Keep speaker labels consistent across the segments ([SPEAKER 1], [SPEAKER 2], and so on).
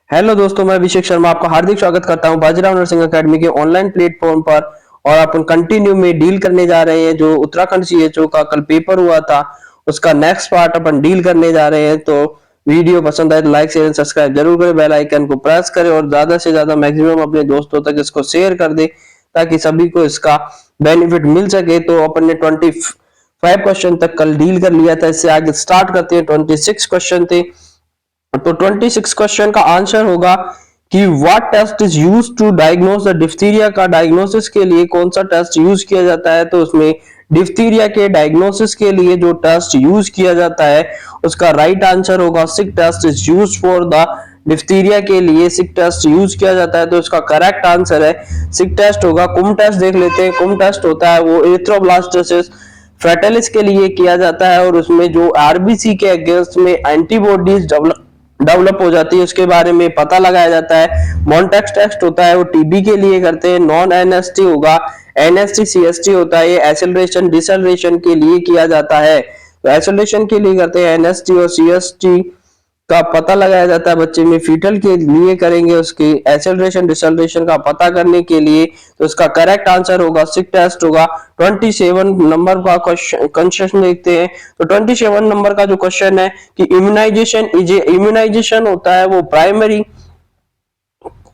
[SPEAKER 1] Hello दोस्तों, मैं अभिषेक शर्मा आपका हार्दिक स्वागत करता हूं बाजीराव नर्सिंग एकेडमी के ऑनलाइन प्लेटफॉर्म पर। और अपन कंटिन्यू में डील करने जा रहे हैं जो उत्तराखंड सीएचओ का कल पेपर हुआ था, उसका नेक्स्ट पार्ट अपन डील करने जा रहे हैं। तो वीडियो पसंद आए तो लाइक शेयर एंड सब्सक्राइब जरूर करें, बेल आइकन को प्रेस करें और ज्यादा से ज्यादा मैक्सिमम अपने दोस्तों तक इसको शेयर कर दे ताकि सभी को इसका बेनिफिट मिल सके। तो अपन ने 25 क्वेश्चन तक कल डील कर लिया था, इससे आगे स्टार्ट करते हैं। 26 क्वेश्चन थे, तो 26 क्वेश्चन का आंसर होगा कि what test is used to diagnose the diphtheria. का डायग्नोसिस के लिए कौन सा टेस्ट यूज किया जाता है? तो उसमें डिप्थीरिया के डायग्नोसिस के लिए जो टेस्ट यूज किया जाता है उसका राइट आंसर होगा Schick test is used for the diphtheria. के लिए सिक टेस्ट यूज किया जाता है, तो इसका करेक्ट आंसर है सिक टेस्ट होगा। कुम टेस्ट देख लेते हैं। कुम टेस्ट होता है वो एरिथ्रोब्लास्टोसिस फेटालिस के लिए किया जाता है और उसमें जो आरबीसी के अगेंस्ट में एंटीबॉडीज डेवलप हो जाती है उसके बारे में पता लगाया जाता है। मॉन्टेक्स टेस्ट होता है वो टीबी के लिए करते हैं। नॉन एनएसटी होगा, एनएसटी सीएसटी होता है, ये एक्सेलरेशन डिसेलरेशन के लिए किया जाता है। तो एक्सेलरेशन के लिए करते हैं एनएसटी और सीएसटी का पता लगाया जाता है बच्चे में। फीटल के लिए करेंगे उसकी एक्सेलरेशन डिसेलरेशन का पता करने के लिए। तो इसका करेक्ट आंसर होगा सिक टेस्ट होगा। 27 नंबर का क्वेश्चन देखते हैं। तो 27 नंबर का जो क्वेश्चन है कि इम्यूनाइजेशन होता है वो प्राइमरी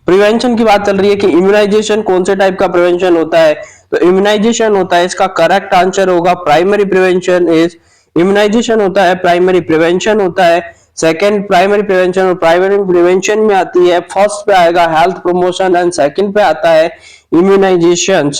[SPEAKER 1] प्रिवेंशन की बात चल रही है कि इम्यूनाइजेशन कौन से टाइप का प्रिवेंशन होता है। तो इम्यूनाइजेशन होता है, इसका करेक्ट आंसर होगा प्राइमरी प्रिवेंशन इज इम्यूनाइजेशन होता है, प्राइमरी प्रिवेंशन होता है। सेकेंड प्राइमरी प्रिवेंशन, और प्राइमरी प्रिवेंशन में आती है फर्स्ट पे आएगा हेल्थ प्रमोशन एंड सेकेंड पे आता है इम्यूनाइजेशन।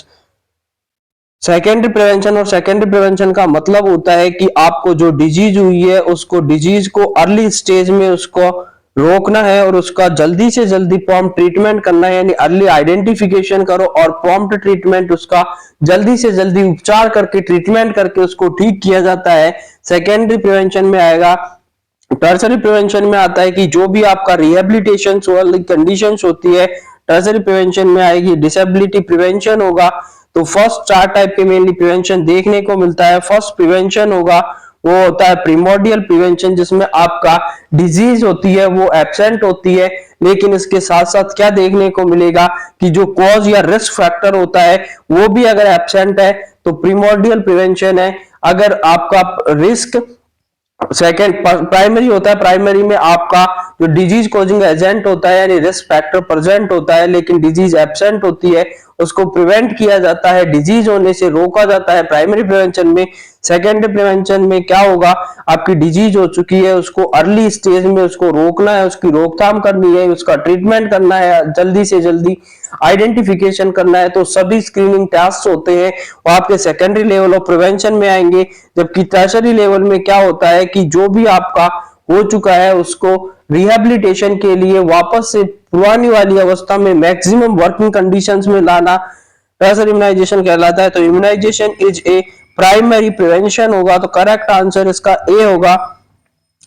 [SPEAKER 1] सेकेंडरी प्रिवेंशन, और सेकेंडरी प्रिवेंशन का मतलब होता है कि आपको जो डिजीज हुई है उसको डिजीज को अर्ली स्टेज में उसको रोकना है और उसका जल्दी से जल्दी प्रॉम्प्ट ट्रीटमेंट करना है, यानी अर्ली आइडेंटिफिकेशन करो और प्रॉम्प्ट ट्रीटमेंट, उसका जल्दी से जल्दी उपचार करके ट्रीटमेंट करके उसको ठीक किया जाता है। सेकेंडरी प्रिवेंशन में आएगा। टर्सरी प्रिवेंशन में आता है कि जो भी आपका रिहेबिलिटेशन वाली कंडीशंस होती है, टर्सरी प्रिवेंशन में आएगी। डिसेबिलिटी प्रिवेंशन होगा। तो फर्स्ट 4 टाइप के मेनली प्रिवेंशन देखने को मिलता है। फर्स्ट प्रिवेंशन होगा वो होता है प्रीमोर्डियल प्रिवेंशन, जिसमें आपका डिजीज होती है वो एब्सेंट होती है, लेकिन इसके साथ साथ क्या देखने को मिलेगा कि जो कॉज या रिस्क फैक्टर होता है वो भी अगर एब्सेंट है तो प्रीमोर्डियल प्रिवेंशन है। अगर आपका रिस्क सेकेंड प्राइमरी होता है, प्राइमरी में आपका जो डिजीज कॉजिंग एजेंट होता है यानी रिस्क फैक्टर प्रेजेंट होता है लेकिन डिजीज एब्सेंट होती है, उसको प्रिवेंट किया जाता है, डिजीज होने से रोका जाता है प्राइमरी प्रिवेंशन में। सेकेंडरी प्रिवेंशन में क्या होगा, आपकी डिजीज हो चुकी है उसको अर्ली स्टेज में उसको रोकना है, उसकी रोकथाम करनी है, उसका ट्रीटमेंट करना है, जल्दी से जल्दी आइडेंटिफिकेशन करना है। तो सभी स्क्रीनिंग टेस्ट होते हैं वो आपके सेकेंडरी लेवल ऑफ प्रिवेंशन में आएंगे। जबकि टर्शरी लेवल में क्या होता है कि जो भी आपका हो चुका है उसको रिहेबिलिटेशन के लिए वापस से पुरानी वाली अवस्था में मैक्सिमम वर्किंग कंडीशंस में लाना टर्सरी इम्यूनाइजेशन कहलाता है। तो immunisation is a primary prevention होगा। तो करेक्ट आंसर इसका ए होगा।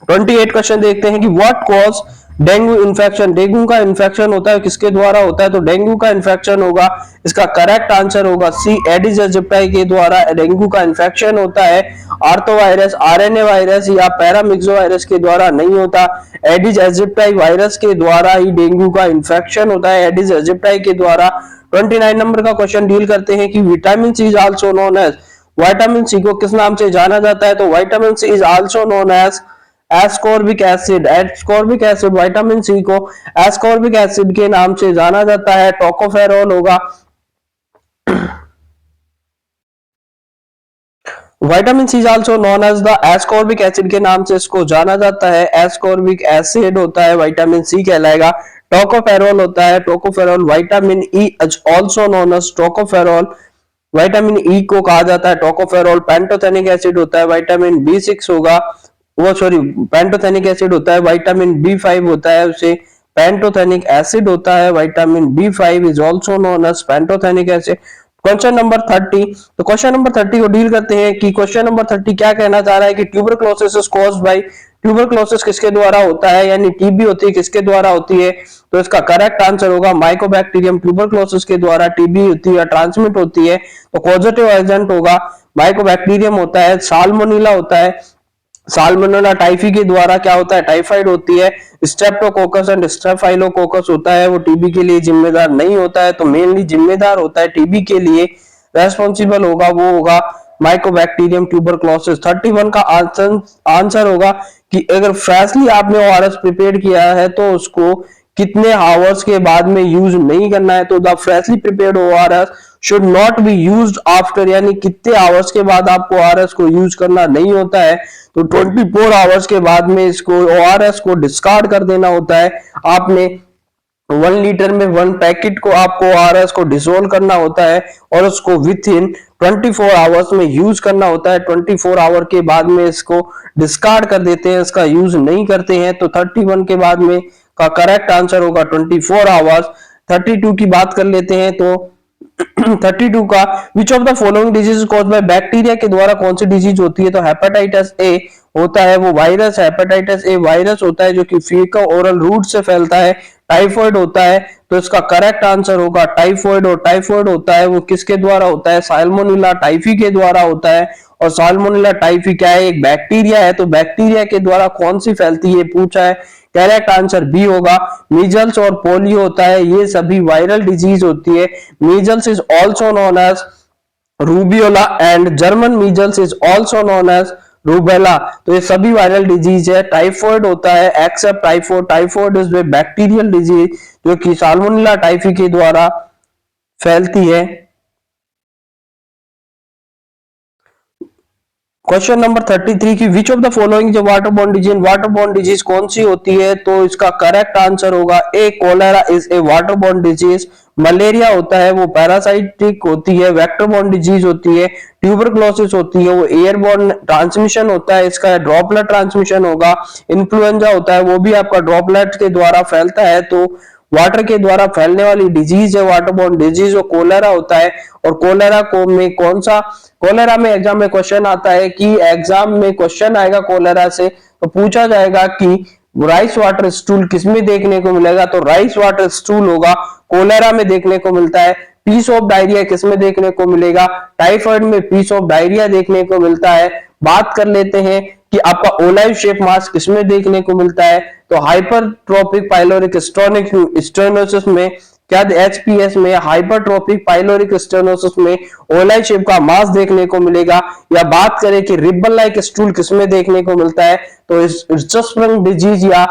[SPEAKER 1] 28 क्वेश्चन देखते हैं कि what cause dengue infection. Dengue का इन्फेक्शन होता है किसके द्वारा होता है? तो डेंगू का इन्फेक्शन होगा, इसका करेक्ट आंसर होगा सी एडिस एजिप्टाई के द्वारा डेंगू का इन्फेक्शन होता है। आर्थोवायरस, आरएनए वायरस या पैरामिक्सो वायरस के द्वारा नहीं होता, एडिस एजिप्टाई वायरस के द्वारा ही डेंगू का इन्फेक्शन होता है, एडिस एजिप्टाई के द्वारा। 29 नंबर का क्वेश्चन डील करते हैं कि vitamin C is also known as. Vitamin C को किस नाम से जाना जाता है? तो vitamin C is also known as ascorbic acid. Ascorbic acid, vitamin C को एस्कॉर्बिक एसिड के नाम से जाना जाता है। टोकोफेरोल होगा। Vitamin C is also known as the ascorbic acid के नाम से इसको जाना जाता है। एस्कॉर्बिक एसिड होता है विटामिन सी कहलाएगा। टोकोफेरोल होता है, tocopherol. Vitamin E is also known as tocopherol, vitamin E को कहा जाता है टोकोफेरोल। पेंटोथेनिक एसिड होता है विटामिन B6 होगा, वो सॉरी पेंटोथेनिक एसिड होता है विटामिन B5 होता है, उसे पेंटोथेनिक एसिड होता है। Vitamin B5 is also known as pantothenic acid. Question number 30। तो क्वेश्चन नंबर 30 को डील करते हैं कि क्वेश्चन नंबर 30 क्या कहना चाह रहा है कि tuberculosis is caused by. Tuberculosis किसके द्वारा होता है, यानी टीबी होती है किसके द्वारा होती है? तो इसका करेक्ट आंसर होगा माइकोबैक्टीरियम ट्यूबरक्लोसिस के द्वारा टीबी होती है, ट्रांसमिट होती है। तो पॉजिटिव एजेंट होगा माइकोबैक्टीरियम होता है, साल्मोनेला होता है, साल्मोनेला टाइफी के द्वारा क्या होता है, टाइफाइड होती है। स्ट्रेप्टोकोकस एंड स्टेफाइलोकोकस होता है, वो टीबी के लिए जिम्मेदार नहीं होता है। तो मेनली जिम्मेदार होता है टीबी के लिए, रेस्पॉन्सिबल होगा वो होगा माइकोबैक्टीरियम ट्यूबरक्लोसिस। 31 का आंसर होगा कि अगर फ्रेशली आपने ओआरएस प्रिपेयर किया है तो उसको कितने आवर्स के बाद में यूज नहीं करना है। तो the freshly prepared ORS should not be used after, यानी कितने आवर्स के बाद आपको ओआरएस को यूज करना नहीं होता है। तो 24 आवर्स के बाद में इसको ओआरएस को डिस्कार्ड कर देना होता है। आपने 1 लीटर में 1 पैकेट को आपको ओआरएस को डिसोल्व करना होता है और उसको विथ इन 24 आवर्स में यूज करना होता है। 24 आवर के बाद में इसको डिस्कार्ड कर देते हैं, इसका यूज नहीं करते हैं। तो 31 के बाद में का करेक्ट आंसर होगा 24 आवर्स। 32 की बात कर लेते हैं तो 32 का विच of the following disease cause by bacteria के द्वारा कौन सी डिजीज होती है। तो हेपेटाइटिस ए होता है, वो वायरस, हेपेटाइटिस ए वायरस होता है जो कि फीकल ओरल रूट से फैलता है। टाइफॉइड होता है, तो इसका करेक्ट आंसर होगा टाइफॉइड। और टाइफॉइड होता है वो किसके द्वारा होता है, साल्मोनेला टाइफी के द्वारा होता है। और साल्मोनेला टाइफी क्या है, एक बैक्टीरिया है। तो बैक्टीरिया के द्वारा कौन सी फैलती है पूछा है, करेक्ट आंसर बी होगा। मीजल्स और पोलियो होता है, ये सभी वायरल डिजीज होती है। Measles is also known as rubeola and German measles is also known as rubella. तो ये सभी वायरल डिजीज है। टाइफॉइड होता है except typhoid, typhoid is bacterial disease जो कि साल्मोनेला टाइफी के द्वारा फैलती है। क्वेश्चन नंबर 33 की विच ऑफ द फॉलोइंग जो वाटरबोर्न डिजीज, वाटरबोर्न डिजीज कौन सी होती है। तो इसका करेक्ट आंसर होगा A, cholera is a waterborne disease. Malaria होता है वो पैरासाइटिक होती है, वेक्टरबोर्न डिजीज होती है। ट्यूबरक्लोसिस होती है वो एयरबोर्न ट्रांसमिशन होता है, इसका ड्रॉपलेट ट्रांसमिशन होगा। इन्फ्लुएंजा होता है वो भी आपका ड्रॉपलेट के द्वारा फैलता है। तो वाटर के द्वारा फैलने वाली डिजीज है वाटरबोर्न डिजीज, वो कोलेरा होता है। और कोलेरा को में कौन सा, कोलेरा में एग्जाम में क्वेश्चन आता है कि एग्जाम में क्वेश्चन आएगा कोलेरा से, तो पूछा जाएगा कि राइस वाटर स्टूल किसमें देखने को मिलेगा। तो राइस वाटर स्टूल होगा कोलेरा में देखने को मिलता है। पीस ऑफ डायरिया किसमें देखने को मिलेगा, टाइफाइड में पीस ऑफ डायरिया देखने को मिलता है। बात कर लेते हैं कि आपका ओलाइव शेप मास्क किसमें देखने को मिलता है। तो हाइपरट्रोपिक पाइलोरिक स्टेनोसिस में, क्या एचपीएस में हाइपरट्रोपिक पाइलोरिक स्टेनोसिस में ओलाइव शेप का मास्क देखने को मिलेगा। या बात करें कि रिबन लाइक स्टूल किसमें देखने को मिलता है, तो स्ट्रसबर्ग डिजीज या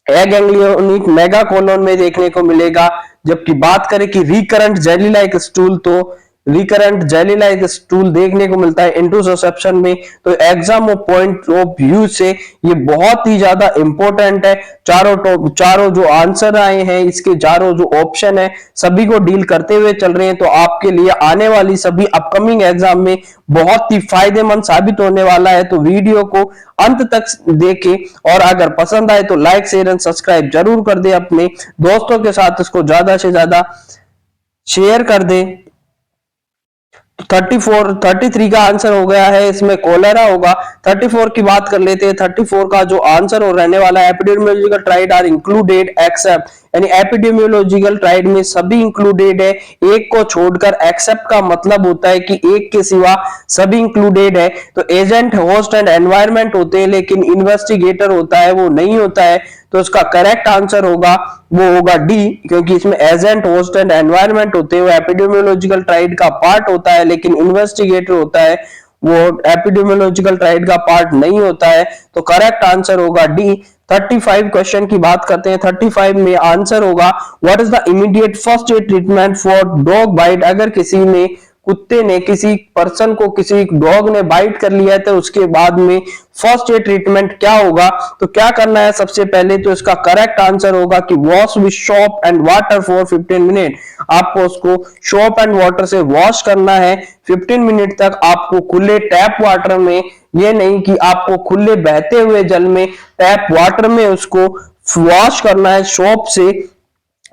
[SPEAKER 1] एग एंग्लियोनिक मेगा कोलोन में देखने को मिलेगा। जबकि बात करें कि रिकरेंट जेली लाइक स्टूल, तो रिकरेंट जेली लाइक स्टूल देखने को मिलता है इंटरोसेप्शन में। तो exam of point of view से ये बहुत ही ज्यादा इंपॉर्टेंट है। चारों जो आंसर आए हैं, इसके चारों जो ऑप्शन है सभी को डील करते हुए चल रहे हैं। तो आपके लिए आने वाली सभी अपकमिंग एग्जाम में बहुत ही फायदेमंद साबित होने वाला है। तो वीडियो को अंत तक देखें और अगर पसंद आए तो लाइक शेयर एंड सब्सक्राइब जरूर कर दे, अपने दोस्तों के साथ इसको ज्यादा से ज्यादा शेयर कर दे। 33 का आंसर हो गया है, इसमें कोलेरा होगा। 34 की बात कर लेते हैं। 34 का जो आंसर हो रहने वाला है epidemiological triad are included except, यानी एपिडेमियोलॉजिकल ट्राइड में सभी इंक्लूडेड है, एक को छोड़कर। एक्सेप्ट का मतलब होता है कि एक के सिवा सभी इंक्लूडेड है। तो एजेंट, होस्ट एंड एनवायरनमेंट होते हैं, लेकिन इन्वेस्टिगेटर होता है वो नहीं होता है। तो इसका करेक्ट आंसर होगा वो होगा डी, क्योंकि इसमें एजेंट, होस्ट एंड एनवायरनमेंट होते हैं, वो एपिडेमियोलॉजिकल ट्राइड का पार्ट होता है, लेकिन इन्वेस्टिगेटर होता है वो एपिडेमियोलॉजिकल ट्राइड का पार्ट नहीं होता है। तो करेक्ट आंसर होगा डी। 35 क्वेश्चन की बात करते हैं। 35 में आंसर होगा what is the immediate first aid treatment for dog bite. अगर किसी ने, कुत्ते ने किसी पर्सन को, किसी डॉग ने बाइट कर लिया है तो उसके बाद में फर्स्ट एड ट्रीटमेंट क्या होगा। तो क्या करना है सबसे पहले, तो इसका करेक्ट आंसर होगा कि wash with soap and water for 15 minute. आपको उसको सोप एंड वाटर से वॉश करना है 15 मिनट तक। आपको खुले टैप वाटर में, ये नहीं कि आपको खुले बहते हुए जल में, टैप वाटर में उसको वॉश करना है सोप से,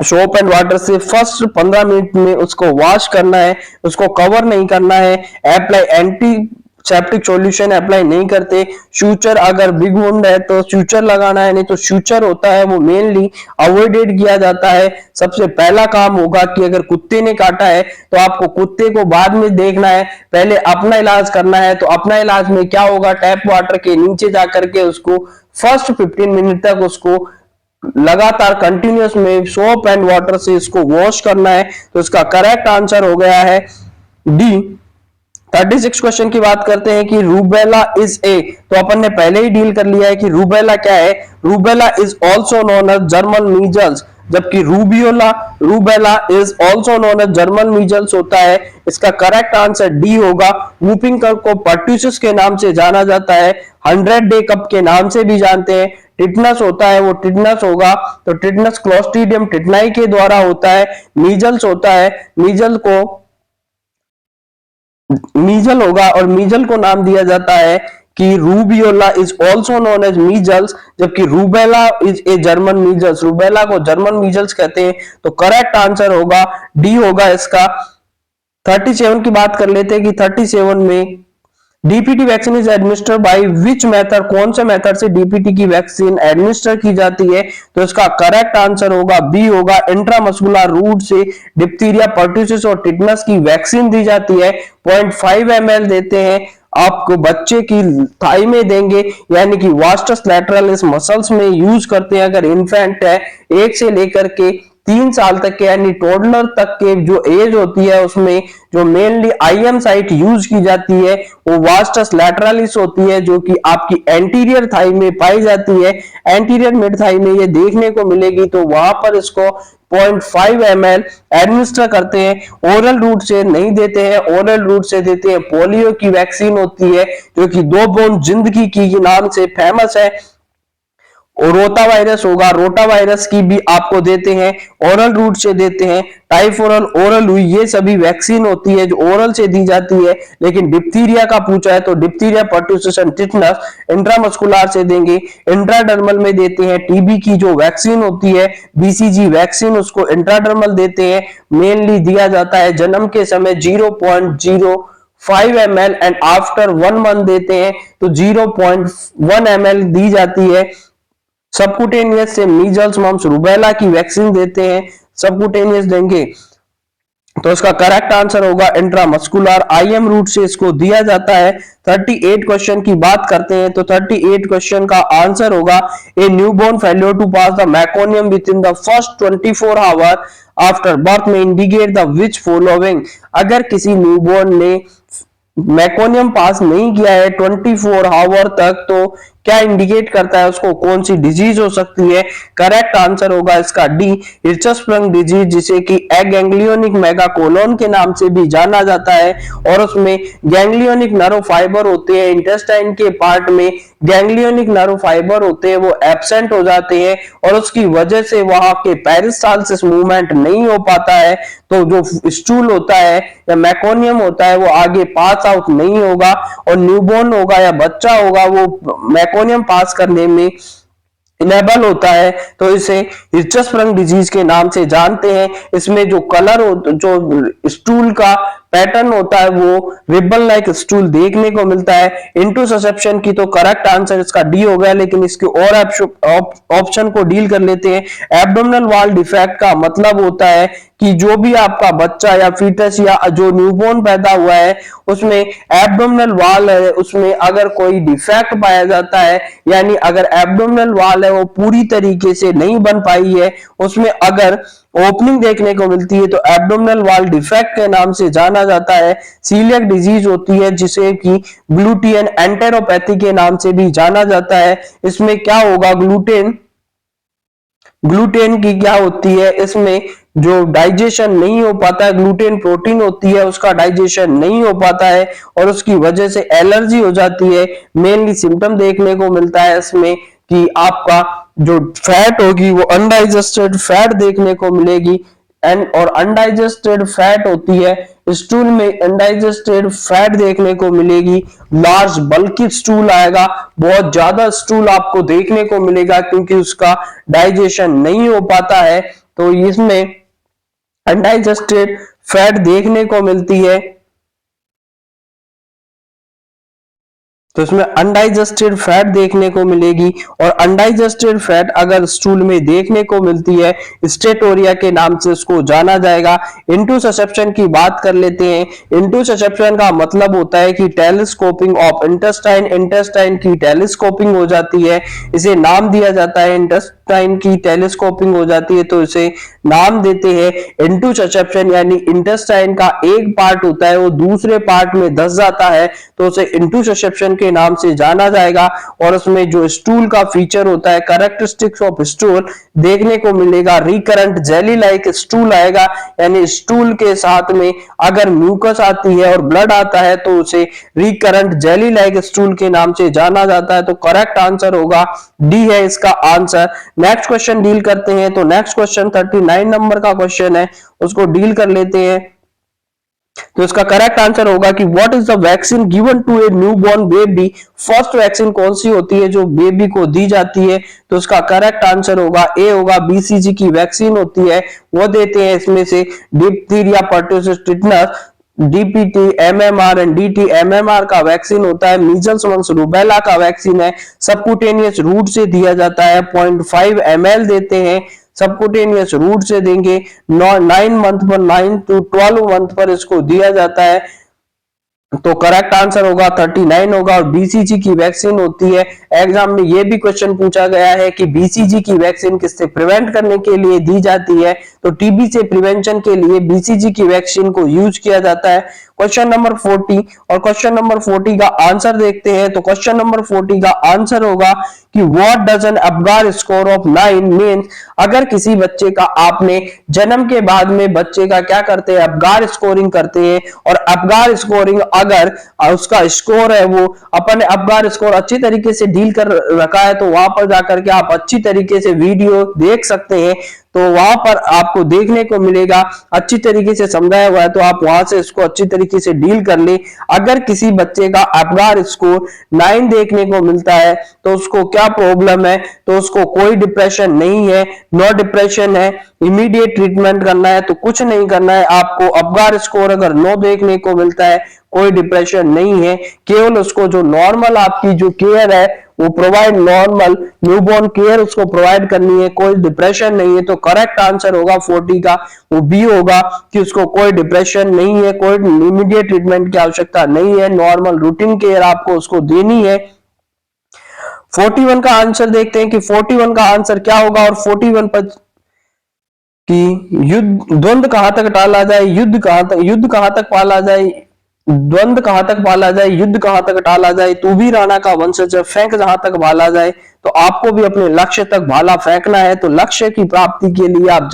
[SPEAKER 1] सोप एंड वाटर से। फर्स्ट 15 मिनट में उसको वॉश करना है, उसको कवर नहीं करना है। Apply anti septic solution apply नहीं करते। सूचर अगर बिग वुंड है तो सूचर लगाना है, नहीं तो सूचर होता है वो मेनली अवॉइडेड किया जाता है। सबसे पहला काम होगा कि अगर कुत्ते ने काटा है तो आपको कुत्ते को बाद में देखना है, पहले अपना इलाज करना है। तो अपना इलाज में क्या होगा, टैप वाटर के नीचे जाकर के उसको फर्स्ट 15 मिनट तक उसको लगातार कंटिन्यूस में सोप एंड वाटर से इसको वॉश करना है। तो इसका करेक्ट आंसर हो गया है डी। 36 क्वेश्चन की बात करते हैं कि रूबेला इज ए, तो अपन ने पहले ही डील कर लिया है कि रूबेला क्या है। Rubella is also known as German measles, जबकि rubella is also known as German measles होता है। इसका करेक्ट आंसर डी होगा। वूपिंग कफ को पर्ट्यूसिस के नाम से जाना जाता है, 100 डे कप के नाम से भी जानते हैं। टिटनस होता है वो टिटनस होगा, तो टिटनस क्लोस्ट्रीडियम टिटनाई के द्वारा होता है। मीजल्स होता है, मीजल होगा और मीजल को नाम दिया जाता है कि rubeola is also known as measles, जबकि rubella is a German measles, rubella को जर्मन मीजल्स कहते हैं। तो करेक्ट आंसर होगा डी होगा इसका। 37 की बात कर लेते हैं कि 37 में DPT vaccine is administered by which method, कौन से मेथड से डीपीटी की वैक्सीन एडमिनिस्टर की जाती है। तो इसका करेक्ट आंसर होगा बी होगा, इंट्रामस्कुलर रूट से डिप्थीरिया, पर्ट्यूसिस और टिटनस की वैक्सीन दी जाती है। 0.5 ml देते हैं आपको, बच्चे की थाई में देंगे, यानी कि वास्टस लैटरलिस मसल्स में यूज करते हैं। अगर इन्फेंट है 1 से लेकर के 3 साल तक के यानी टोडलर तक के जो एज होती है उसमें जो मेनली आईएम साइट यूज की जाती है वो वास्टस लैटरलिस होती है, जो कि आपकी एंटीरियर थाई में पाई जाती है, एंटीरियर मिड थाई में ये देखने को मिलेगी। तो वहां पर इसको 0.5 ml एडमिनिस्टर करते हैं। ओरल रूट से नहीं देते हैं, ओरल रूट से देते हैं। पोलियो की वैक्सीन होती है जो कि 2 बूंद जिंदगी की नाम से फेमस है। रोटा वायरस होगा, रोटा वायरस की भी आपको देते हैं, ओरल रूट से देते हैं। टाइफोरल, ओरल हुई, ये सभी वैक्सीन होती है जो ओरल से दी जाती है। लेकिन डिप्थीरिया का पूछा है तो डिप्थीरिया, पर्ट्यूसिस, टिटनस इंट्रामस्कुलर से देंगे, इंट्राडर्मल में देते हैं। टीबी की जो वैक्सीन होती है बीसीजी वैक्सीन, उसको इंट्राडर्मल देते हैं। मेनली दिया जाता है जन्म के समय 0.05 ml एंड आफ्टर 1 मंथ देते हैं तो 0.1 ml दी जाती है। सबकुटेनियस से मीजल्स, मम्स, रूबेला की वैक्सीन देते हैं, सबकुटेनियस देंगे तो इसका करेक्ट आंसर होगा इंट्रामस्कुलर, आईएम रूट से इसको दिया जाता है। 38 क्वेश्चन की बात करते हैं तो 38 क्वेश्चन का आंसर होगा a newborn failure to pass the meconium within the first 24 hour after birth में इंडिकेट द विच फॉलोइंग। अगर किसी न्यूबॉर्न ने मेकोनियम पास नहीं किया है 24 आवर तक तो क्या इंडिकेट करता है उसको, कौन सी डिजीज हो सकती है। करेक्ट आंसर होगा इसका डी, हिर्चस्प्रंग डिजीज, जिसे कि एगैंग्लियोनिक मेगाकोलोन के नाम से भी जाना जाता है। और उसमें गैंग्लियोनिक नर्व फाइबर होते हैं, इंटेस्टाइन के पार्ट में गैंग्लियोनिक नर्व फाइबर होते हैं, वो एब्सेंट हो जाते हैं और उसकी वजह से वहां के पेरिस्टाल्सिस मूवमेंट नहीं हो पाता है। तो जो स्टूल होता है या मेकोनियम होता है वो आगे पास आउट नहीं होगा और न्यूबॉर्न होगा या बच्चा होगा वो मेकोनियम पास करने में इनेबल होता है। तो इसे हिर्चस्प्रंग डिजीज के नाम से जानते हैं। इसमें जो कलर जो स्टूल का पैटर्न होता है वो रिबन लाइक स्टूल देखने को मिलता है। इंटुससेप्शन की तो करेक्ट आंसर इसका डी हो गया, लेकिन इसके और ऑप्शन को डील कर लेते हैं। एब्डोमिनल वॉल डिफेक्ट का मतलब होता है कि जो भी आपका बच्चा या फीटस या जो न्यूबॉर्न पैदा हुआ है उसमें एब्डोमिनल वॉल है, उसमें अगर कोई डिफेक्ट पाया जाता है, यानी अगर एब्डोमिनल वॉल है वो पूरी तरीके से नहीं बन पाई है, उसमें अगर ओपनिंग देखने को मिलती है तो एब्डोमिनल वॉल डिफेक्ट के नाम से जाना जाता है। सीलियक डिजीज होती है जिसे कि ग्लूटियन एंटेरोपैथी के नाम से भी जाना जाता है। इसमें क्या होगा, ग्लूटेन की क्या होती है, इसमें जो डाइजेशन नहीं हो पाता है, ग्लूटेन प्रोटीन होती है उसका डाइजेशन नहीं हो पाता है और उसकी वजह से एलर्जी हो जाती है। मेनली सिम्टम देखने को मिलता है इसमें कि आपका जो फैट होगी वो अनडाइजेस्टेड फैट देखने को मिलेगी और अनडाइजेस्टेड फैट होती है स्टूल में, अनडाइजेस्टेड फैट देखने को मिलेगी। लार्ज बल्की स्टूल आएगा, बहुत ज्यादा स्टूल आपको देखने को मिलेगा क्योंकि उसका डाइजेशन नहीं हो पाता है। तो इसमें अनडाइजेस्टेड फैट देखने को मिलती है। तो इसमें अनडाइजेस्टेड फैट देखने को मिलेगी, और अनडाइजेस्टेड फैट अगर स्टूल में देखने को मिलती है, स्टेटोरिया के नाम से उसको जाना जाएगा। इंटुससेप्शन की बात कर लेते हैं। इंटुससेप्शन का मतलब होता है कि टेलीस्कोपिंग ऑफ इंटेस्टाइन, इंटेस्टाइन की टेलीस्कोपिंग हो जाती है, इसे नाम दिया जाता है, इंटेस्टाइन की टेलीस्कोपिंग हो जाती है तो इसे नाम देते हैं इंटुससेप्शन। यानी इंटेस्टाइन का एक पार्ट होता है वो दूसरे पार्ट में धस जाता है तो उसे इंटुससेप्शन के नाम से जाना जाएगा। और उसमें जो स्टूल का फीचर होता है, कैरेक्टरिस्टिक्स ऑफ स्टूल देखने को मिलेगा, रिकरेंट जेली लाइक स्टूल आएगा, यानी स्टूल के साथ में अगर म्यूकस आती है और ब्लड आता है तो उसे रिकरेंट जेली लाइक स्टूल के नाम से जाना जाता है। तो करेक्ट आंसर होगा डी है इसका आंसर। नेक्स्ट क्वेश्चन डील करते हैं। तो नेक्स्ट क्वेश्चन 39 नंबर का क्वेश्चन है, उसको डील कर लेते हैं। तो इसका करेक्ट आंसर होगा कि what is the vaccine given to a newborn baby. First vaccine कौन सी होती है जो बेबी को दी जाती है? तो इसका करेक्ट आंसर होगा ए होगा, बीसीजी की वैक्सीन होती है वो देते हैं। इसमें से diphtheria, pertussis, tetanus, DPT, MMR and DT MMR का वैक्सीन होता है। मीजल्स, मम्स, रूबेला का वैक्सीन है, सबकुटेनियस रूट से दिया जाता है, 0.5 ml देते हैं, सबकुटेनियस रूट से देंगे, 9 मंथ पर, 9 to 12 मंथ पर इसको दिया जाता है। तो करेक्ट आंसर होगा 39 होगा। और बीसीजी की वैक्सीन होती है, एग्जाम में ये भी क्वेश्चन पूछा गया है कि बीसीजी की वैक्सीन किससे प्रिवेंट करने के लिए दी जाती है? तो टीबी से प्रिवेंशन के लिए बीसीजी की वैक्सीन को यूज किया जाता है। क्वेश्चन नंबर 40, और क्वेश्चन नंबर 40 का आंसर देखते हैं। तो क्वेश्चन नंबर 40 का आंसर होगा कि what does N Apgar score of 9 means. अगर किसी बच्चे का आपने जन्म के बाद में बच्चे का क्या करते हैं, अबगार स्कोरिंग करते हैं, और अबगार स्कोरिंग अगर उसका स्कोर है वो अपन अबगार स्कोर अच्छी तरीके से डील कर रखा है तो वहां पर जाकर के आप अच्छी तरीके से वीडियो देख सकते हैं। तो वहां पर आपको देखने को मिलेगा अच्छी तरीके से समझाया हुआ है, तो आप वहां से इसको अच्छी तरीके से डील कर ले। अगर किसी बच्चे का अबगार स्कोर 9 देखने को मिलता है तो उसको क्या प्रॉब्लम है? तो उसको कोई डिप्रेशन नहीं है, नो डिप्रेशन है, इमीडिएट ट्रीटमेंट करना है, तो कुछ नहीं करना है आपको। अबगार स्कोर अगर 9 देखने को मिलता है, कोई डिप्रेशन नहीं है, केवल उसको जो नॉर्मल आपकी जो केयर है वो प्रोवाइड, नॉर्मल न्यूबॉर्न केयर उसको प्रोवाइड करनी है, कोई डिप्रेशन नहीं है। तो करेक्ट आंसर होगा 40 का वो बी होगा कि उसको कोई डिप्रेशन नहीं है, कोई इमीडिएट ट्रीटमेंट की आवश्यकता नहीं है, नॉर्मल रूटीन केयर आपको उसको देनी है। 41 का आंसर देखते हैं कि 41 का आंसर क्या होगा। और 41 पर कि युद्ध, द्वंद्व कहां तक टाला जाए, युद्ध कहां तक पाला जाए, द्वंद्व कहां तक पाला जाए, युद्ध कहां तक टाला जाए, तू भी राणा का वंशज फेंक जहां तक भाला जाए। तो आपको भी अपने लक्ष्य तक भाला फेंकना है। तो लक्ष्य की प्राप्ति के लिए आप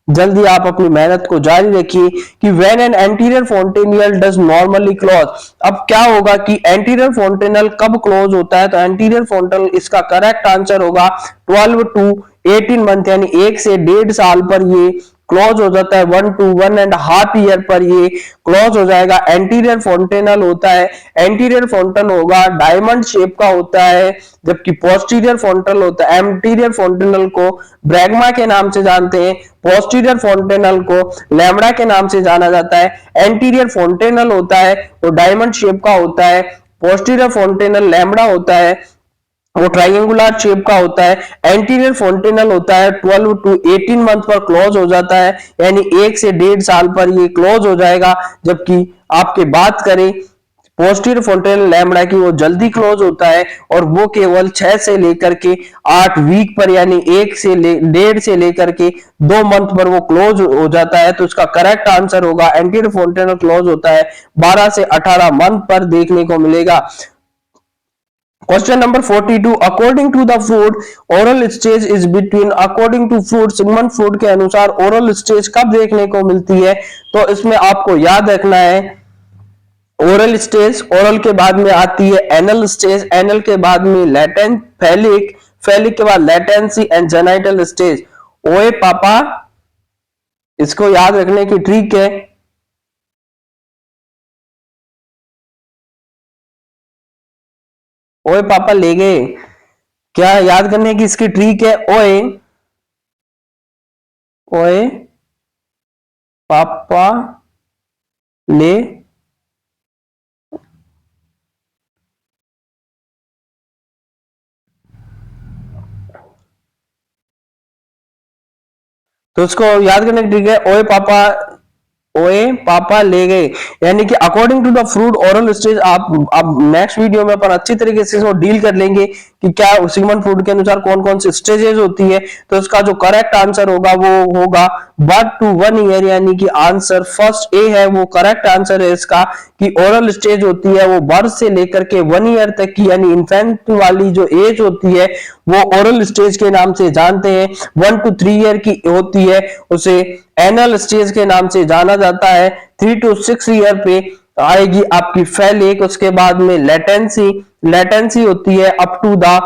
[SPEAKER 1] जल्दी आप अपनी मेहनत को जारी रखिए। कि when an anterior fontanelle does normally close. अब क्या होगा कि एंटीरियर फोंटेनल कब क्लोज होता है? तो एंटीरियर फोंटेनल, इसका करेक्ट आंसर होगा 12 to 18 मंथ, यानी 1 से 1.5 साल पर ये क्लोज हो जाता है। 1 to 1.5 ईयर पर ये क्लोज हो जाएगा। एंटीरियर फोंटेनल होता है, एंटीरियर फोंटन होगा डायमंड शेप का होता है, जबकि पोस्टीरियर फोंटल होता है, एंटीरियर फोंटेनल को ब्रैगमा के नाम से जानते हैं, पोस्टीरियर फोंटेनल को लैम्बडा के नाम से जाना जाता है। एंटीरियर फोंटेनल होता है वो डायमंड शेप का होता है, पोस्टीरियर फोंटेनल लैम्बडा होता है वो ट्राइंगुलर शेप का होता है। एंटीरियर फोंटेनल होता है 12 to 18 मंथ पर क्लोज हो जाता है, यानी 1 से 1.5 साल पर ये क्लोज हो जाएगा। जबकि आपके बात करें पोस्टीरियर फोंटेनल लैम्बडा की, वो जल्दी क्लोज होता है और वो केवल 6 से लेकर के 8 वीक पर, यानी 1.5 से लेकर के 2 मंथ पर वो क्लोज हो जाता है। तो इसका करेक्ट आंसर होगा एंटीरियर फोंटेनल क्लोज होता है 12 से 18 मंथ पर देखने को मिलेगा। Question number 42, according to the Freud oral stage is between, according to Freud, Sigmund Freud के अनुसार ओरल स्टेज कब देखने को मिलती है? तो इसमें आपको याद रखना है ओरल स्टेज, ओरल के बाद में आती है एनल स्टेज, एनल के बाद में लैटेंट, फैलिक, फैलिक के बाद लैटेंसी एंड जेनाइटल स्टेज। ओए पापा, इसको याद रखने की ट्रिक है। ओए पापा ले गए, क्या याद करने की इसकी ट्रिक है? ओए, ओए पापा ले तो उसको याद करने की ट्रिक है ओए पापा ले गए, यानी कि according to the Freud oral stage. आप अब नेक्स्ट वीडियो में अपन अच्छी तरीके से इसको डील कर लेंगे कि क्या सिगमंड फ्रूड के अनुसार कौन कौन सी स्टेजेस होती है। तो इसका जो करेक्ट आंसर होगा वो होगा बर्थ टू 1 ईयर, यानी कि आंसर फर्स्ट ए है, वो करेक्ट आंसर है इसका कि ओरल स्टेज होती है वो बर्थ से लेकर के 1 ईयर तक की, यानी इन्फेंट वाली जो एज होती है वो ओरल स्टेज के नाम से जानते हैं। 1 to 3 ईयर की होती है उसे एनल स्टेज के नाम से जाना जाता है। 3 to 6 ईयर पे आएगी आपकी फेलिक, उसके बाद में लेटेंसी होती है अप टू द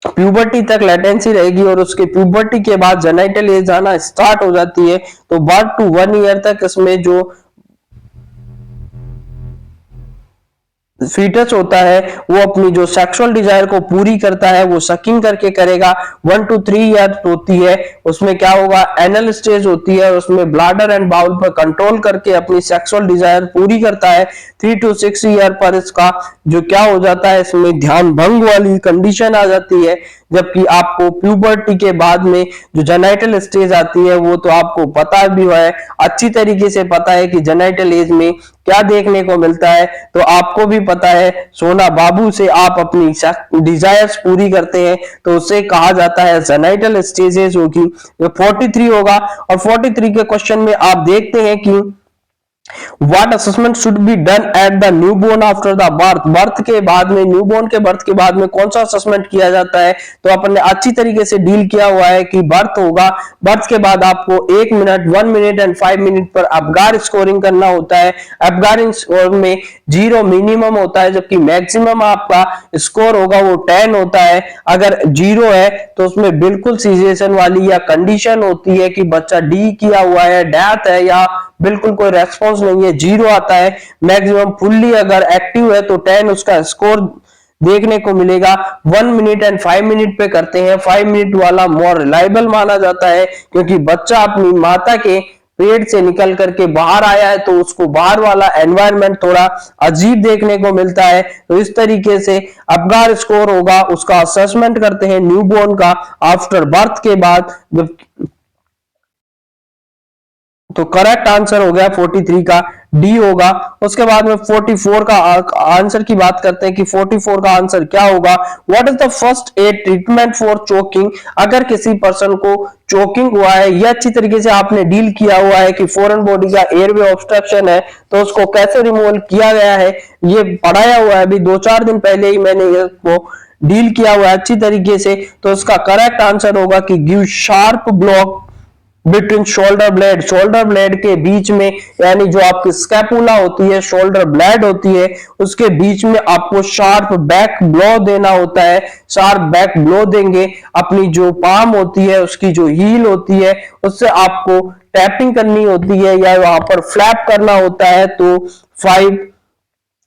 [SPEAKER 1] प्यूबर्टी तक लेटेंसी रहेगी, और उसके प्यूबर्टी के बाद जेनाइटल एज आना स्टार्ट हो जाती है। तो बर्थ टू 1 ईयर तक इसमें जो फीटस होता है वो अपनी जो सेक्सुअल डिजायर को पूरी करता है वो सकिंग करके करेगा। 1 to 3 ईयर होती है उसमें क्या होगा, एनल स्टेज होती है, उसमें ब्लाडर एंड बाउल पर कंट्रोल करके अपनी सेक्सुअल डिजायर पूरी करता है। 3 to 6 ईयर पर इसका जो क्या हो जाता है, इसमें ध्यान भंग वाली कंडीशन आ जाती है। जबकि आपको प्यूबर्टी के बाद में जो जेनाइटल स्टेज आती है वो तो आपको पता भी है, अच्छी तरीके से पता है कि जेनाइटल एज में क्या देखने को मिलता है। तो आपको भी पता है सोना बाबू से आप अपनी डिजायर्स पूरी करते हैं तो उसे कहा जाता है जेनाइटल स्टेजेस होगी। 43 होगा, और 43 के क्वेश्चन में आप देखते हैं कि What assessment should be done at the newborn after the birth? Birth के बाद में, न्यूबॉर्न के बर्थ के बाद में कौन सा असेसमेंट किया जाता है? तो अपन ने अच्छी तरीके से डील किया हुआ है कि बर्थ होगा, बर्थ के बाद आपको 1 मिनट, 1 मिनट एंड 5 मिनट पर अबगार स्कोरिंग करना होता है। अबगार स्कोर में 0 मिनिमम होता है, जबकि मैक्सिमम आपका स्कोर होगा वो 10 होता है। अगर 0 है तो उसमें बिल्कुल सीजेशन वाली या कंडीशन होती है कि बच्चा डी किया हुआ है, डेथ है, या बिल्कुल कोई रेस्पॉन्स नहीं है, 0 आता है। मैक्सिमम फुल्ली अगर एक्टिव है तो 10 उसका स्कोर देखने को मिलेगा। 1 मिनट एंड 5 मिनट पे करते हैं। 5 मिनट वाला मोर रिलायबल माना जाता है क्योंकि बच्चा अपनी माता के पेट से निकल करके बाहर आया है तो उसको बाहर वाला एनवायरनमेंट थोड़ा अजीब देखने को मिलता है। तो इस तरीके से अबगार स्कोर होगा, उसका असेसमेंट करते हैं न्यूबॉर्न का आफ्टर बर्थ के बाद। तो करेक्ट आंसर हो गया 43 का डी होगा। उसके बाद में 44 का आंसर की बात करते हैं कि 44 का आंसर क्या होगा। What is the first aid treatment for choking? अगर किसी पर्सन को चोकिंग हुआ है, यह अच्छी तरीके से आपने डील किया हुआ है कि फॉरेन बॉडी का एयरवे ऑब्स्ट्रक्शन है तो उसको कैसे रिमूवल किया गया है, ये पढ़ाया हुआ है अभी 2-4 दिन पहले ही मैंने इसको डील किया हुआ है अच्छी तरीके से। तो इसका करेक्ट आंसर होगा कि give sharp block between shoulder blade के बीच में, यानी जो आपकी स्कैपुला होती है, शोल्डर ब्लेड होती है, उसके बीच में आपको शार्प बैक ब्लो देना होता है। शार्प बैक ब्लो देंगे, अपनी जो पाम होती है उसकी जो हील होती है उससे आपको टैपिंग करनी होती है या वहां पर फ्लैप करना होता है। तो 5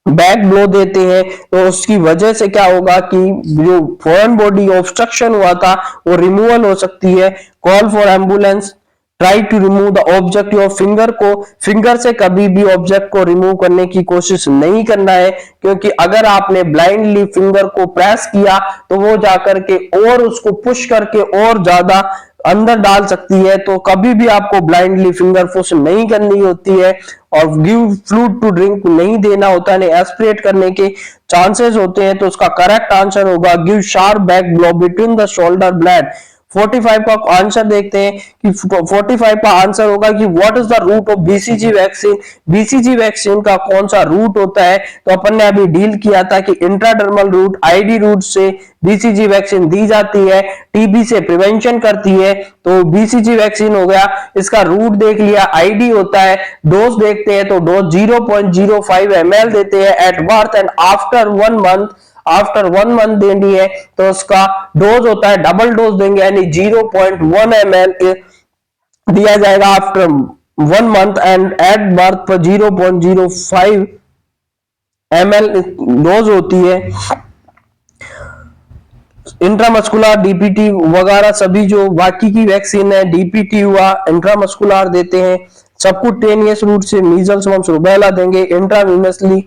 [SPEAKER 1] बैक ब्लो देते हैं तो उसकी वजह से क्या होगा कि जो फॉरेन बॉडी ऑब्स्ट्रक्शन हुआ था वो रिमूवल हो सकती है। Call for ambulance, try to remove the object your finger को, फिंगर से कभी भी ऑब्जेक्ट को रिमूव करने की कोशिश नहीं करना है क्योंकि अगर आपने ब्लाइंडली फिंगर को प्रेस किया तो वो जाकर के और उसको पुश करके और ज्यादा अंदर डाल सकती है। तो कभी भी आपको ब्लाइंडली फिंगर पुश नहीं करनी होती है और गिव फ्लूइड टू ड्रिंक नहीं देना होता है, एस्पिरेट करने के चांसेस होते हैं। तो उसका करेक्ट आंसर होगा give sharp back blow between the shoulder blade. 45 का आंसर देखते हैं कि 45 का आंसर होगा कि what is the route of BCG vaccine? BCG vaccine का कौन सा रूट होता है? तो अपन ने अभी डील किया था कि इंट्राडर्मल रूट, आईडी रूट से बीसीजी वैक्सीन दी जाती है, टीबी से प्रिवेंशन करती है। तो बीसीजी वैक्सीन हो गया, इसका रूट देख लिया, आईडी होता है। डोज देखते हैं तो डोज 0.05 ml देते हैं at birth and after 1 month देनी है तो उसका डोज होता है, डबल डोज देंगे यानी 0.1 ml दिया जाएगा after 1 month and at birth पर 0.05 ml डोज होती है। इंट्रामस्कुलर, डीपीटी वगैरह सभी जो बाकी की वैक्सीन है, डीपीटी हुआ, इंट्रामस्कुलर देते हैं। सबकुटेनियस रूट से मीजल्स मम्स रूबेला देंगे, इंट्रावीनसली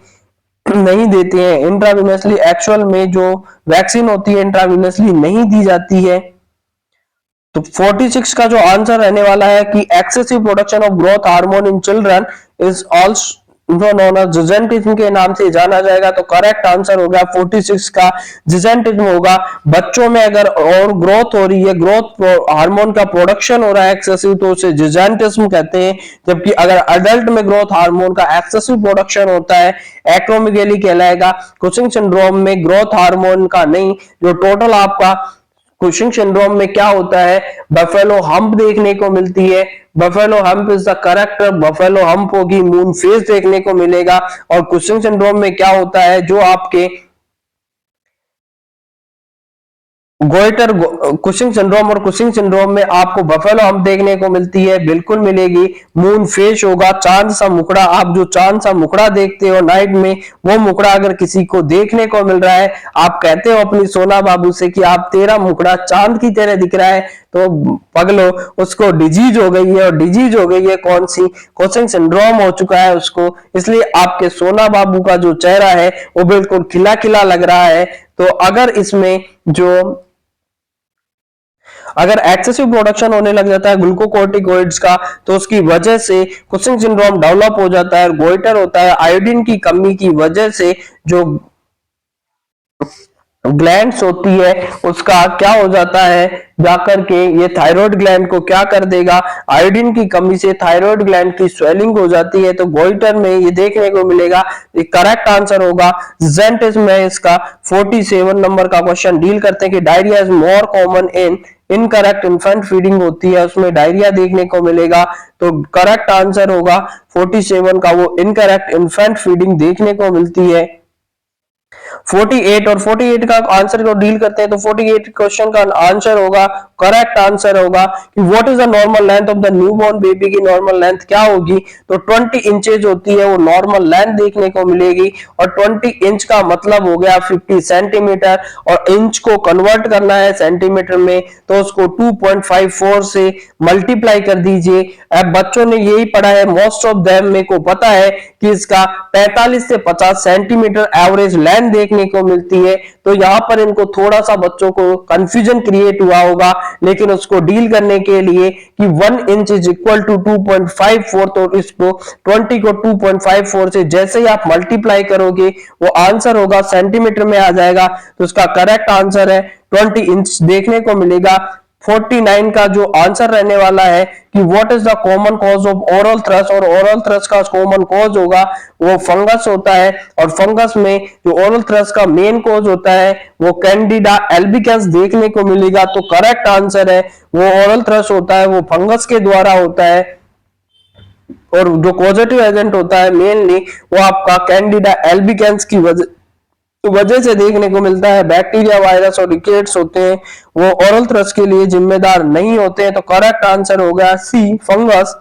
[SPEAKER 1] नहीं देते हैं। इंट्रावीनसली एक्चुअल में जो वैक्सीन होती है इंट्रावीनसली नहीं दी जाती है। तो 46 का जो आंसर रहने वाला है कि excessive production of growth hormone in children is also known as gigantism के नाम से जाना जाएगा। तो करेक्ट आंसर होगा 46 का जिजेंटिज्म होगा। बच्चों में अगर और ग्रोथ हो रही है, ग्रोथ हार्मोन का प्रोडक्शन हो रहा है एक्सेसिव, तो उसे जिजेंटिज्म कहते हैं। जबकि अगर अडल्ट में ग्रोथ हार्मोन का एक्सेसिव प्रोडक्शन होता है, एक्रोमेगेली कहलाएगा। कुशिंग सिंड्रोम में ग्रोथ हार्मोन का नहीं, जो टोटल आपका कुशिंग सिंड्रोम में क्या होता है, बफेलो हम्प देखने को मिलती है। Buffalo hump is the correct, buffalo hump होगी, मून फेस देखने को मिलेगा। और कुशिंग सिंड्रोम में क्या होता है, जो आपके गोइटर कुशिंग सिंड्रोम और कुशिंग सिंड्रोम में आपको बफेलो हम्प देखने को मिलती है, बिल्कुल मिलेगी। मून फेस होगा, चांद सा मुखड़ा। आप जो चांद सा मुखड़ा देखते हो नाइट में, वो मुखड़ा अगर किसी को देखने को मिल रहा है, आप कहते हो अपनी सोना बाबू से कि आप तेरा मुखड़ा चांद की तरह दिख रहा है, तो पगलो उसको डिजीज हो गई है। और डिजीज हो गई है कौन सी, कुशिंग सिंड्रोम हो चुका है उसको। इसलिए आपके सोना बाबू का जो चेहरा है वो बिल्कुल खिला खिला लग रहा है। तो अगर एक्सेसिव प्रोडक्शन होने लग जाता है ग्लूकोकोर्टिकोइड्स का, तो उसकी वजह से कुशिंग सिंड्रोम डेवलप हो जाता है, गोइटर होता है। आयोडीन की कमी की वजह से जो ग्लैंड्स होती है उसका क्या हो जाता है, जाकर के ये थायराइड ग्लैंड को क्या कर देगा, आयोडीन की कमी से थायराइड ग्लैंड की स्वेलिंग हो जाती है। तो गोइटर में ये देखने को मिलेगा। ये करेक्ट आंसर होगा जिजेंटिज्म में। इसका 47 नंबर का क्वेश्चन डील करते हैं कि diarrhoea is more common in incorrect infant feeding होती है, उसमें डायरिया देखने को मिलेगा। तो करेक्ट आंसर होगा 47 का, वो इनकरेक्ट इन्फेंट फीडिंग देखने को मिलती है। 48 और 48 का आंसर को डील करते हैं। तो 48 क्वेश्चन का आंसर होगा, करेक्ट आंसर होगा कि what is the normal length of the newborn baby की नॉर्मल लेंथ क्या होगी। तो 20 इंचेज होती है वो नॉर्मल लेंथ देखने को मिलेगी। और 20 इंच का मतलब हो गया 50 सेंटीमीटर, और इंच को कन्वर्ट करना है सेंटीमीटर में, तो उसको 2.54 से मल्टीप्लाई कर दीजिए। अब बच्चों ने यही पढ़ा है, मोस्ट ऑफ देम मेरे को पता है कि इसका 45 से 50 सेंटीमीटर एवरेज लेंथ देखने को मिलती है। तो यहां पर इनको थोड़ा सा बच्चों को कंफ्यूजन क्रिएट हुआ होगा, लेकिन उसको डील करने के लिए कि 1 इंच इज इक्वल टू 2.54, तो इसको 20 को 2.54 से जैसे ही आप मल्टीप्लाई करोगे वो आंसर होगा सेंटीमीटर में आ जाएगा। तो इसका करेक्ट आंसर है 20 इंच देखने को मिलेगा। 49 का जो आंसर रहने वाला है कि what is the common cause of oral thrush, और ओरल थ्रस का कॉमन कॉज होगा वो फंगस होता है। और फंगस में जो ओरल थ्रस का मेन कॉज होता है वो कैंडिडा एल्बिकेंस देखने को मिलेगा। तो करेक्ट आंसर है वो ओरल थ्रस होता है, वो फंगस के द्वारा होता है। और जो पॉजिटिव एजेंट होता है मेनली वो आपका कैंडिडा एल्बिकेंस की वजह से देखने को मिलता है। बैक्टीरिया, वायरस और रिकेट्स होते हैं वो ओरल थ्रस के लिए जिम्मेदार नहीं होते हैं। तो करेक्ट आंसर हो गया सी, फंगस।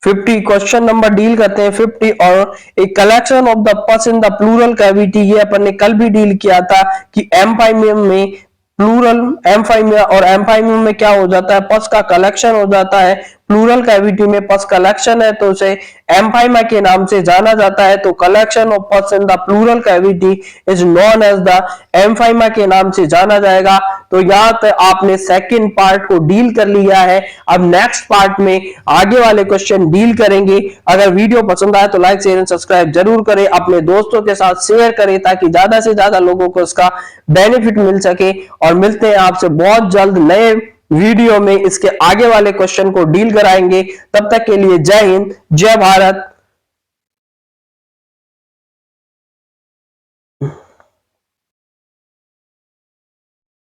[SPEAKER 1] 50 क्वेश्चन नंबर डील करते हैं 50, और एक कलेक्शन ऑफ द पस इन द प्लूरल कैविटी, ये अपन ने कल भी डील किया था कि एम्फाइमियम में प्लूरल एम्फाइमिया और एम्फाइमियम में क्या हो जाता है, पस का कलेक्शन हो जाता है। प्लूरल कैविटी में पस कलेक्शन है तो उसे एम्फाइमा के नाम से जाना जाता है। तो collection of pus in the pleural cavity is known as the empyema के नाम से जाना जाएगा। तो यहाँ तक आपने सेकंड पार्ट को डील कर लिया है। अब नेक्स्ट पार्ट में आगे वाले क्वेश्चन डील करेंगे। अगर वीडियो पसंद आए तो लाइक, शेयर एंड सब्सक्राइब जरूर करें, अपने दोस्तों के साथ शेयर करें ताकि ज्यादा से ज्यादा लोगों को इसका बेनिफिट मिल सके। और मिलते हैं आपसे बहुत जल्द नए वीडियो में, इसके आगे वाले क्वेश्चन को डील कराएंगे। तब तक के लिए जय हिंद, जय भारत।